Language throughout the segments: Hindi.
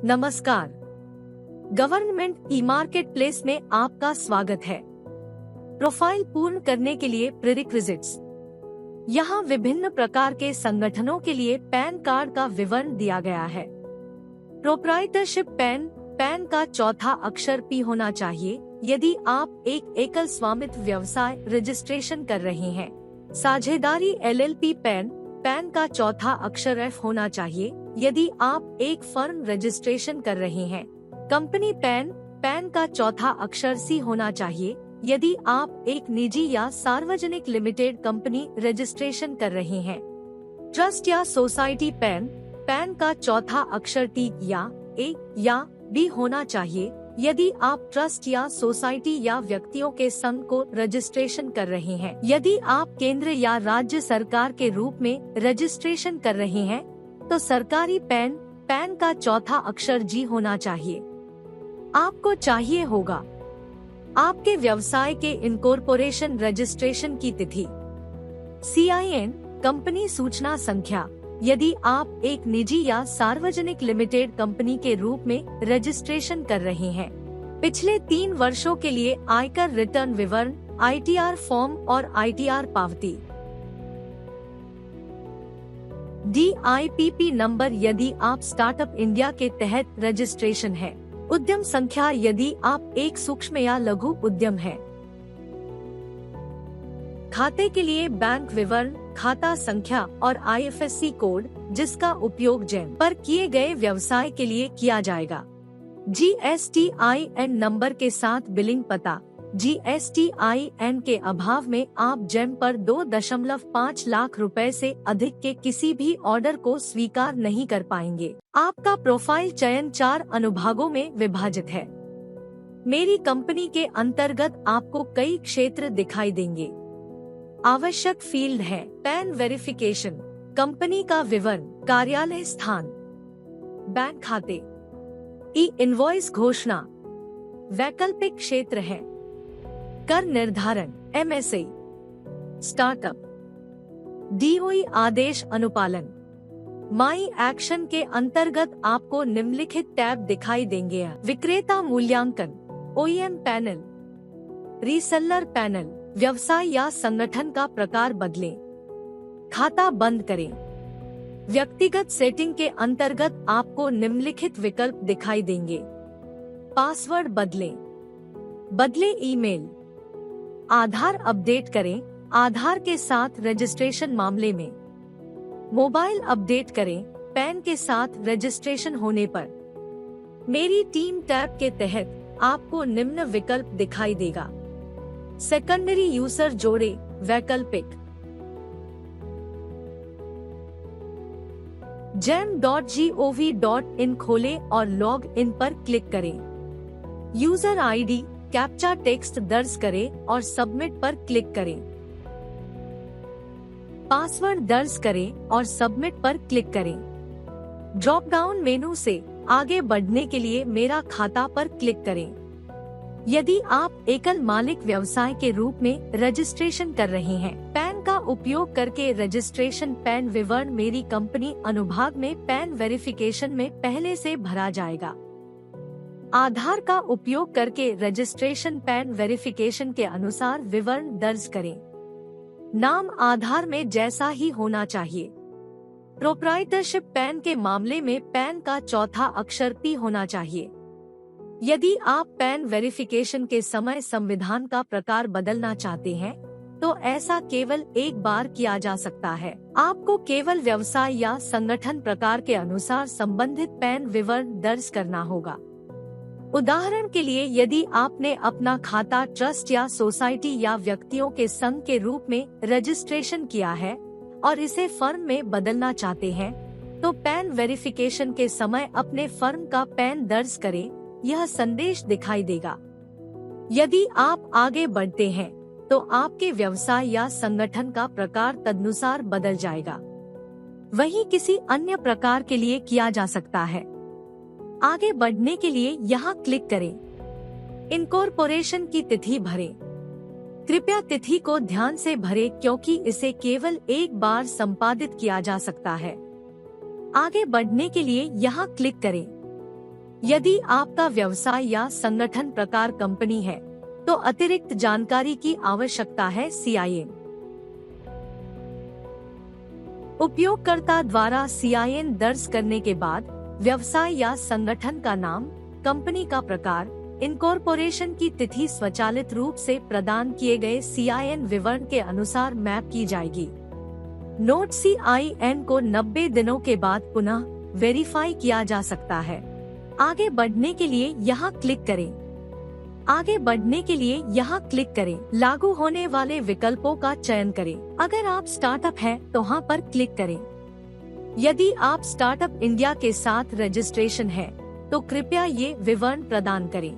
नमस्कार। गवर्नमेंट ई मार्केट प्लेस में आपका स्वागत है। प्रोफाइल पूर्ण करने के लिए प्रीरिक्विजिट्स। यहाँ विभिन्न प्रकार के संगठनों के लिए पैन कार्ड का विवरण दिया गया है। प्रोप्राइटरशिप पैन का चौथा अक्षर P होना चाहिए यदि आप एक एकल स्वामित्व व्यवसाय रजिस्ट्रेशन कर रहे हैं। साझेदारी LLP पैन का चौथा अक्षर F होना चाहिए यदि आप एक फर्म रजिस्ट्रेशन कर रहे हैं। कंपनी पैन का चौथा अक्षर C होना चाहिए यदि आप एक निजी या सार्वजनिक लिमिटेड कंपनी रजिस्ट्रेशन कर रहे हैं। ट्रस्ट या सोसाइटी पैन का चौथा अक्षर T या A या B होना चाहिए यदि आप ट्रस्ट या सोसाइटी या व्यक्तियों के संघ को रजिस्ट्रेशन कर रहे हैं। यदि आप केंद्र या राज्य सरकार के रूप में रजिस्ट्रेशन कर रहे हैं तो सरकारी पैन का चौथा अक्षर G होना चाहिए। आपको चाहिए होगा आपके व्यवसाय के इनकॉर्पोरेशन रजिस्ट्रेशन की तिथि, CIN, कंपनी सूचना संख्या यदि आप एक निजी या सार्वजनिक लिमिटेड कंपनी के रूप में रजिस्ट्रेशन कर रहे हैं। पिछले 3 वर्षों के लिए आयकर रिटर्न विवरण, ITR फॉर्म और ITR पावती। DIPP नंबर यदि आप स्टार्टअप इंडिया के तहत रजिस्ट्रेशन है। उद्यम संख्या यदि आप एक सूक्ष्म या लघु उद्यम है। खाते के लिए बैंक विवरण, खाता संख्या और IFSC कोड जिसका उपयोग जैम पर किए गए व्यवसाय के लिए किया जाएगा। GSTIN नंबर के साथ बिलिंग पता। GSTIN के अभाव में आप जैम पर 2.5 लाख रुपए से अधिक के किसी भी ऑर्डर को स्वीकार नहीं कर पाएंगे। आपका प्रोफाइल चयन 4 अनुभागों में विभाजित है। मेरी कंपनी के अंतर्गत आपको कई क्षेत्र दिखाई देंगे। आवश्यक फील्ड है पैन वेरिफिकेशन, कंपनी का विवरण, कार्यालय स्थान, बैंक खाते, इनवॉइस घोषणा। वैकल्पिक क्षेत्र है कर निर्धारण, MSA, स्टार्टअप, DOE आदेश अनुपालन। माई एक्शन के अंतर्गत आपको निम्नलिखित टैब दिखाई देंगे। विक्रेता मूल्यांकन, OEM पैनल, रीसेलर पैनल। व्यवसाय या संगठन का प्रकार बदलें, खाता बंद करें। व्यक्तिगत सेटिंग के अंतर्गत आपको निम्नलिखित विकल्प दिखाई देंगे। पासवर्ड बदले ईमेल, आधार अपडेट करें, आधार के साथ रजिस्ट्रेशन मामले में, मोबाइल अपडेट करें, पैन के साथ रजिस्ट्रेशन होने पर। मेरी टीम टैब के तहत आपको निम्न विकल्प दिखाई देगा। सेकेंडरी यूजर जोड़े, वैकल्पिक। jam.gov.in खोलें और लॉग इन पर क्लिक करें। यूजर ID, कैप्चा टेक्स्ट दर्ज करें और सबमिट पर क्लिक करें। पासवर्ड दर्ज करें और सबमिट पर क्लिक करें। ड्रॉप डाउन मेनू से आगे बढ़ने के लिए मेरा खाता पर क्लिक करें। यदि आप एकल मालिक व्यवसाय के रूप में रजिस्ट्रेशन कर रहे हैं, पैन का उपयोग करके रजिस्ट्रेशन पैन विवरण मेरी कंपनी अनुभाग में पैन वेरिफिकेशन में पहले से भरा जाएगा। आधार का उपयोग करके रजिस्ट्रेशन पैन वेरिफिकेशन के अनुसार विवरण दर्ज करें। नाम आधार में जैसा ही होना चाहिए। प्रोप्राइटरशिप पैन के मामले में पैन का चौथा अक्षर P होना चाहिए। यदि आप पैन वेरिफिकेशन के समय संविधान का प्रकार बदलना चाहते हैं तो ऐसा केवल एक बार किया जा सकता है। आपको केवल व्यवसाय या संगठन प्रकार के अनुसार संबंधित पैन विवरण दर्ज करना होगा। उदाहरण के लिए यदि आपने अपना खाता ट्रस्ट या सोसाइटी या व्यक्तियों के संघ के रूप में रजिस्ट्रेशन किया है और इसे फर्म में बदलना चाहते हैं तो पैन वेरिफिकेशन के समय अपने फर्म का पैन दर्ज करें। यह संदेश दिखाई देगा। यदि आप आगे बढ़ते हैं तो आपके व्यवसाय या संगठन का प्रकार तदनुसार बदल जाएगा। वही किसी अन्य प्रकार के लिए किया जा सकता है। आगे बढ़ने के लिए यहाँ क्लिक करें। इनकॉर्पोरेशन की तिथि भरें। कृपया तिथि को ध्यान से भरें क्योंकि इसे केवल एक बार संपादित किया जा सकता है। आगे बढ़ने के लिए यहाँ क्लिक करें। यदि आपका व्यवसाय या संगठन प्रकार कंपनी है तो अतिरिक्त जानकारी की आवश्यकता है। CIN उपयोगकर्ता द्वारा CIN दर्ज करने के बाद व्यवसाय या संगठन का नाम, कंपनी का प्रकार, इनकॉर्पोरेशन की तिथि स्वचालित रूप से प्रदान किए गए CIN विवरण के अनुसार मैप की जाएगी। नोट, CIN को 90 दिनों के बाद पुनः वेरीफाई किया जा सकता है। आगे बढ़ने के लिए यहाँ क्लिक करें। आगे बढ़ने के लिए यहाँ क्लिक करें। लागू होने वाले विकल्पों का चयन करें। अगर आप स्टार्टअप हैं तो यहाँ पर क्लिक करें। यदि आप स्टार्टअप इंडिया के साथ रजिस्ट्रेशन है तो कृपया ये विवरण प्रदान करें।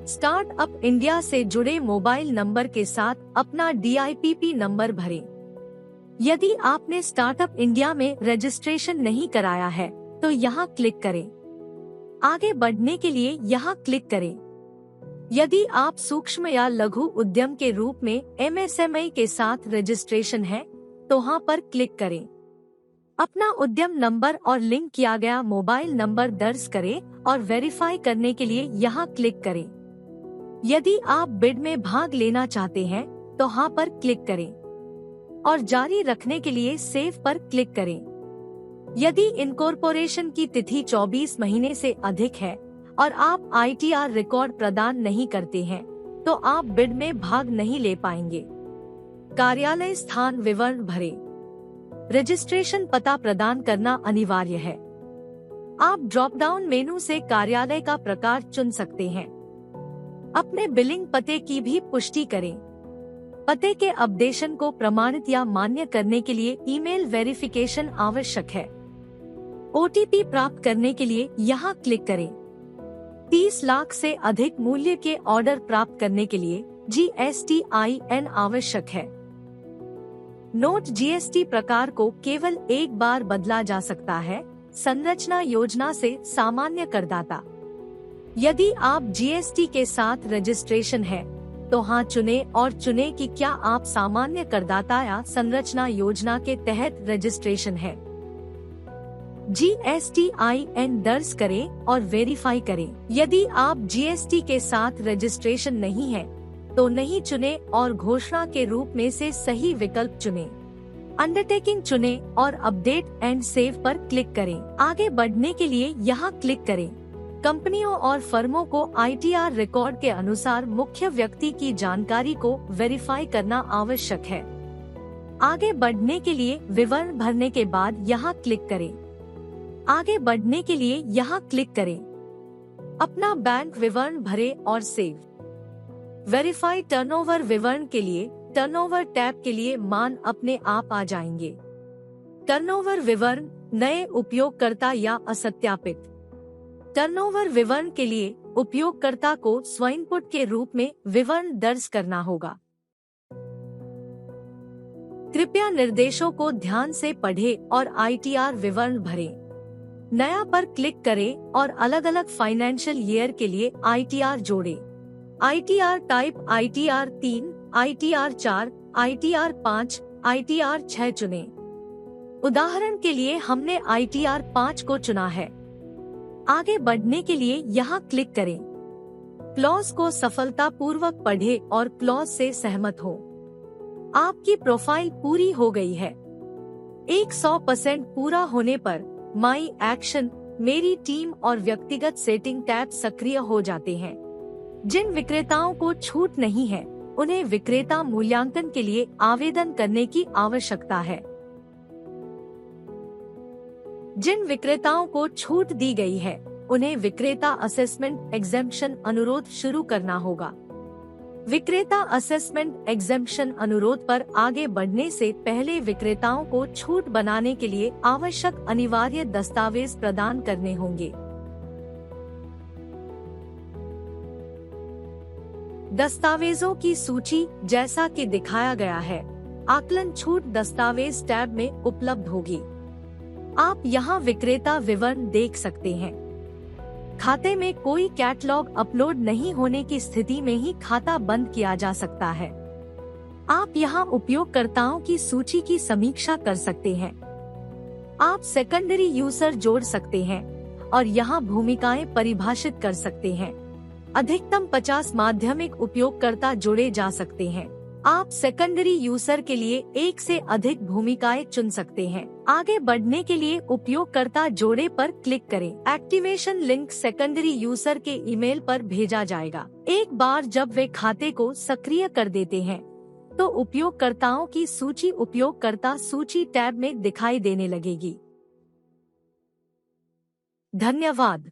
स्टार्टअप इंडिया से जुड़े मोबाइल नंबर के साथ अपना DIPP नंबर भरें। यदि आपने स्टार्टअप इंडिया में रजिस्ट्रेशन नहीं कराया है तो यहाँ क्लिक करें। आगे बढ़ने के लिए यहाँ क्लिक करें। यदि आप सूक्ष्म या लघु उद्यम के रूप में MSME के साथ रजिस्ट्रेशन है तो यहाँ पर क्लिक करें। अपना उद्यम नंबर और लिंक किया गया मोबाइल नंबर दर्ज करें और वेरीफाई करने के लिए यहाँ क्लिक करें। यदि आप बिड में भाग लेना चाहते हैं तो यहाँ पर क्लिक करें और जारी रखने के लिए सेव पर क्लिक करें। यदि इनकॉर्पोरेशन की तिथि 24 महीने से अधिक है और आप ITR रिकॉर्ड प्रदान नहीं करते हैं तो आप बिड में भाग नहीं ले पाएंगे। कार्यालय स्थान विवरण भरें। रजिस्ट्रेशन पता प्रदान करना अनिवार्य है। आप ड्रॉप डाउन मेनू से कार्यालय का प्रकार चुन सकते हैं। अपने बिलिंग पते की भी पुष्टि करें। पते के अपडेशन को प्रमाणित या मान्य करने के लिए ईमेल वेरिफिकेशन आवश्यक है। OTP प्राप्त करने के लिए यहाँ क्लिक करें। 30 लाख से अधिक मूल्य के ऑर्डर प्राप्त करने के लिए GSTIN आवश्यक है। नोट, GST प्रकार को केवल एक बार बदला जा सकता है। संरचना योजना से सामान्य करदाता। यदि आप GST के साथ रजिस्ट्रेशन है तो हाँ चुने और चुने कि क्या आप सामान्य करदाता या संरचना योजना के तहत रजिस्ट्रेशन है। GSTIN दर्ज करें और वेरीफाई करें। यदि आप GST के साथ रजिस्ट्रेशन नहीं है तो नहीं चुने और घोषणा के रूप में से सही विकल्प चुने। अंडरटेकिंग चुने और अपडेट एंड सेव पर क्लिक करें। आगे बढ़ने के लिए यहाँ क्लिक करें। कंपनियों और फर्मों को ITR रिकॉर्ड के अनुसार मुख्य व्यक्ति की जानकारी को वेरीफाई करना आवश्यक है। आगे बढ़ने के लिए विवरण भरने के बाद यहाँ क्लिक करें। आगे बढ़ने के लिए यहाँ क्लिक करें। अपना बैंक विवरण भरें और सेव। वेरीफाई टर्नओवर विवरण के लिए टर्नओवर टैब के लिए मान अपने आप आ जाएंगे। टर्नओवर विवरण नए उपयोगकर्ता या असत्यापित। टर्नओवर विवरण के लिए उपयोगकर्ता को स्वइनपुट के रूप में विवरण दर्ज करना होगा। कृपया निर्देशों को ध्यान से पढ़ें और ITR विवरण भरें। नया पर क्लिक करें और अलग अलग फाइनेंशियल ईयर के लिए ITR जोड़ें। ITR type ITR 3, ITR 4, ITR 5, ITR 6 चुनें। उदाहरण के लिए हमने ITR 5 को चुना है। आगे बढ़ने के लिए यहाँ क्लिक करें। क्लॉज को सफलतापूर्वक पढ़ें और क्लॉज से सहमत हो। आपकी प्रोफाइल पूरी हो गई है। 100% पूरा होने पर माई एक्शन, मेरी टीम और व्यक्तिगत सेटिंग टैब सक्रिय हो जाते हैं। जिन विक्रेताओं को छूट नहीं है उन्हें विक्रेता मूल्यांकन के लिए आवेदन करने की आवश्यकता है। जिन विक्रेताओं को छूट दी गई है उन्हें विक्रेता असेसमेंट एग्जेम्पशन अनुरोध शुरू करना होगा। विक्रेता असेसमेंट एग्जेम्पशन अनुरोध पर आगे बढ़ने से पहले विक्रेताओं को छूट बनाने के लिए आवश्यक अनिवार्य दस्तावेज प्रदान करने होंगे। दस्तावेजों की सूची जैसा कि दिखाया गया है आकलन छूट दस्तावेज टैब में उपलब्ध होगी। आप यहाँ विक्रेता विवरण देख सकते हैं। खाते में कोई कैटलॉग अपलोड नहीं होने की स्थिति में ही खाता बंद किया जा सकता है। आप यहाँ उपयोगकर्ताओं की सूची की समीक्षा कर सकते हैं। आप सेकेंडरी यूजर जोड़ सकते हैं और यहाँ भूमिकाएं परिभाषित कर सकते हैं। अधिकतम 50 माध्यमिक उपयोगकर्ता जुड़े जा सकते हैं। आप सेकेंडरी यूजर के लिए एक से अधिक भूमिकाएं चुन सकते हैं। आगे बढ़ने के लिए उपयोगकर्ता जोड़े पर क्लिक करें। एक्टिवेशन लिंक सेकेंडरी यूजर के ईमेल पर भेजा जाएगा। एक बार जब वे खाते को सक्रिय कर देते हैं, तो उपयोगकर्ताओं की सूची उपयोगकर्ता सूची टैब में दिखाई देने लगेगी। धन्यवाद।